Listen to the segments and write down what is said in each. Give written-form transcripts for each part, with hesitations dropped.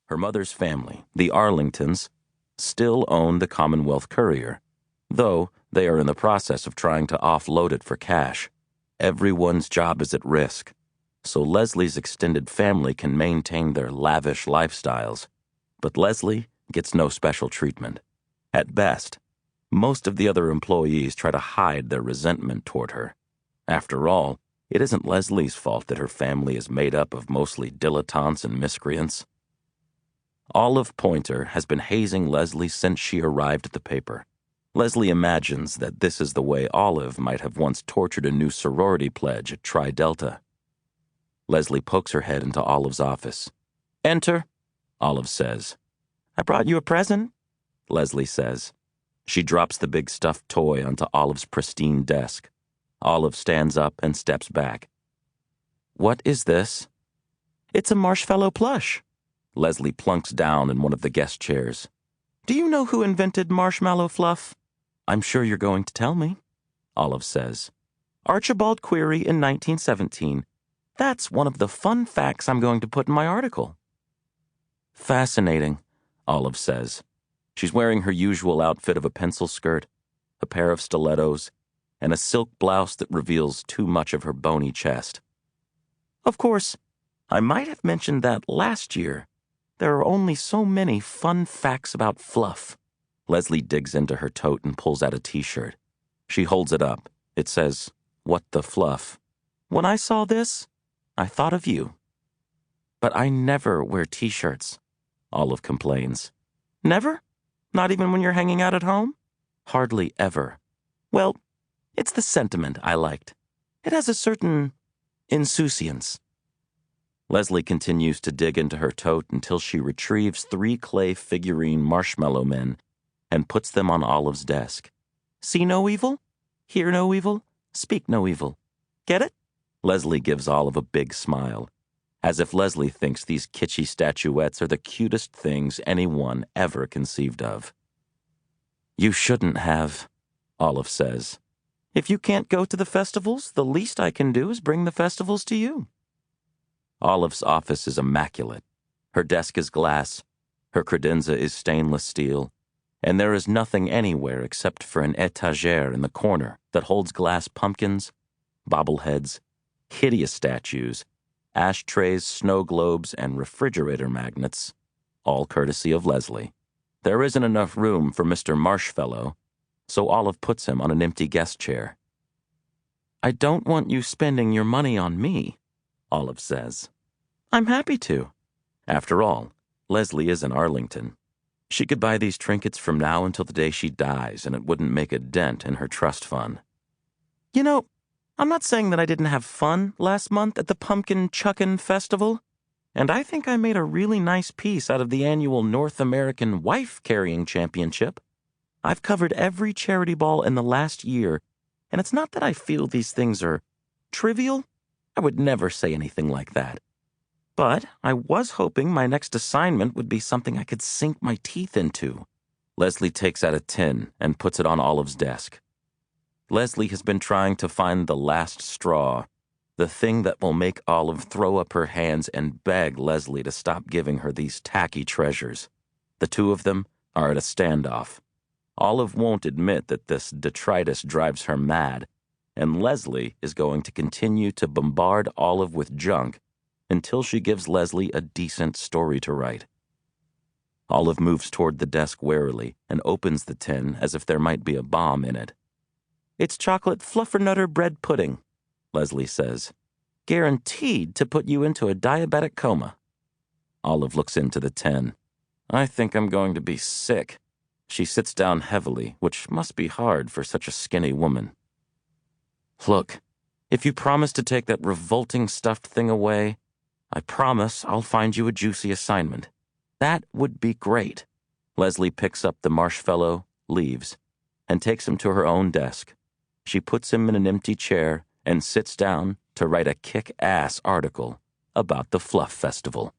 Her mother's family, the Arlingtons, still own the Commonwealth Courier, though they are in the process of trying to offload it for cash. Everyone's job is at risk, so Leslie's extended family can maintain their lavish lifestyles, but Leslie gets no special treatment. At best, most of the other employees try to hide their resentment toward her. After all, it isn't Leslie's fault that her family is made up of mostly dilettantes and miscreants. Olive Pointer has been hazing Leslie since she arrived at the paper. Leslie imagines that this is the way Olive might have once tortured a new sorority pledge at Tri Delta. Leslie pokes her head into Olive's office. "Enter," Olive says. "I brought you a present," Leslie says. She drops the big stuffed toy onto Olive's pristine desk. Olive stands up and steps back. "What is this?" "It's a marshmallow plush." Leslie plunks down in one of the guest chairs. "Do you know who invented marshmallow fluff?" "I'm sure you're going to tell me," Olive says. "Archibald Query in 1917. That's one of the fun facts I'm going to put in my article." "Fascinating," Olive says. She's wearing her usual outfit of a pencil skirt, a pair of stilettos, and a silk blouse that reveals too much of her bony chest. "Of course, I might have mentioned that last year. There are only so many fun facts about fluff." Leslie digs into her tote and pulls out a t-shirt. She holds it up. It says, "What the fluff?" "When I saw this, I thought of you." "But I never wear t-shirts," Olive complains. "Never? Not even when you're hanging out at home?" "Hardly ever." "Well, it's the sentiment I liked. It has a certain insouciance." Leslie continues to dig into her tote until she retrieves 3 clay figurine marshmallow men and puts them on Olive's desk. "See no evil, hear no evil, speak no evil. Get it?" Leslie gives Olive a big smile, as if Leslie thinks these kitschy statuettes are the cutest things anyone ever conceived of. "You shouldn't have," Olive says. "If you can't go to the festivals, the least I can do is bring the festivals to you." Olive's office is immaculate. Her desk is glass, her credenza is stainless steel, and there is nothing anywhere except for an étagère in the corner that holds glass pumpkins, bobbleheads, hideous statues, ashtrays, snow globes, and refrigerator magnets, all courtesy of Leslie. There isn't enough room for Mr. Marshfellow, so Olive puts him on an empty guest chair. "I don't want you spending your money on me," Olive says. "I'm happy to. After all, Leslie is in Arlington. She could buy these trinkets from now until the day she dies, and it wouldn't make a dent in her trust fund." "You know, I'm not saying that I didn't have fun last month at the Pumpkin Chuckin' Festival, and I think I made a really nice piece out of the annual North American Wife Carrying Championship. I've covered every charity ball in the last year, and it's not that I feel these things are trivial. I would never say anything like that. But I was hoping my next assignment would be something I could sink my teeth into." Leslie takes out a tin and puts it on Olive's desk. Leslie has been trying to find the last straw, the thing that will make Olive throw up her hands and beg Leslie to stop giving her these tacky treasures. The two of them are at a standoff. Olive won't admit that this detritus drives her mad, and Leslie is going to continue to bombard Olive with junk until she gives Leslie a decent story to write. Olive moves toward the desk warily and opens the tin as if there might be a bomb in it. "It's chocolate fluffernutter bread pudding," Leslie says. "Guaranteed to put you into a diabetic coma." Olive looks into the tin. "I think I'm going to be sick." She sits down heavily, which must be hard for such a skinny woman. "Look, if you promise to take that revolting stuffed thing away, I promise I'll find you a juicy assignment. That would be great." Leslie picks up the marshmallow, leaves, and takes him to her own desk. She puts him in an empty chair and sits down to write a kick-ass article about the Fluff Festival.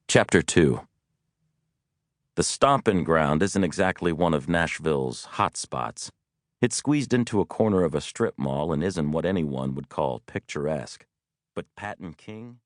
Chapter 2. The stompin' ground isn't exactly one of Nashville's hot spots. It's squeezed into a corner of a strip mall and isn't what anyone would call picturesque. But Patton King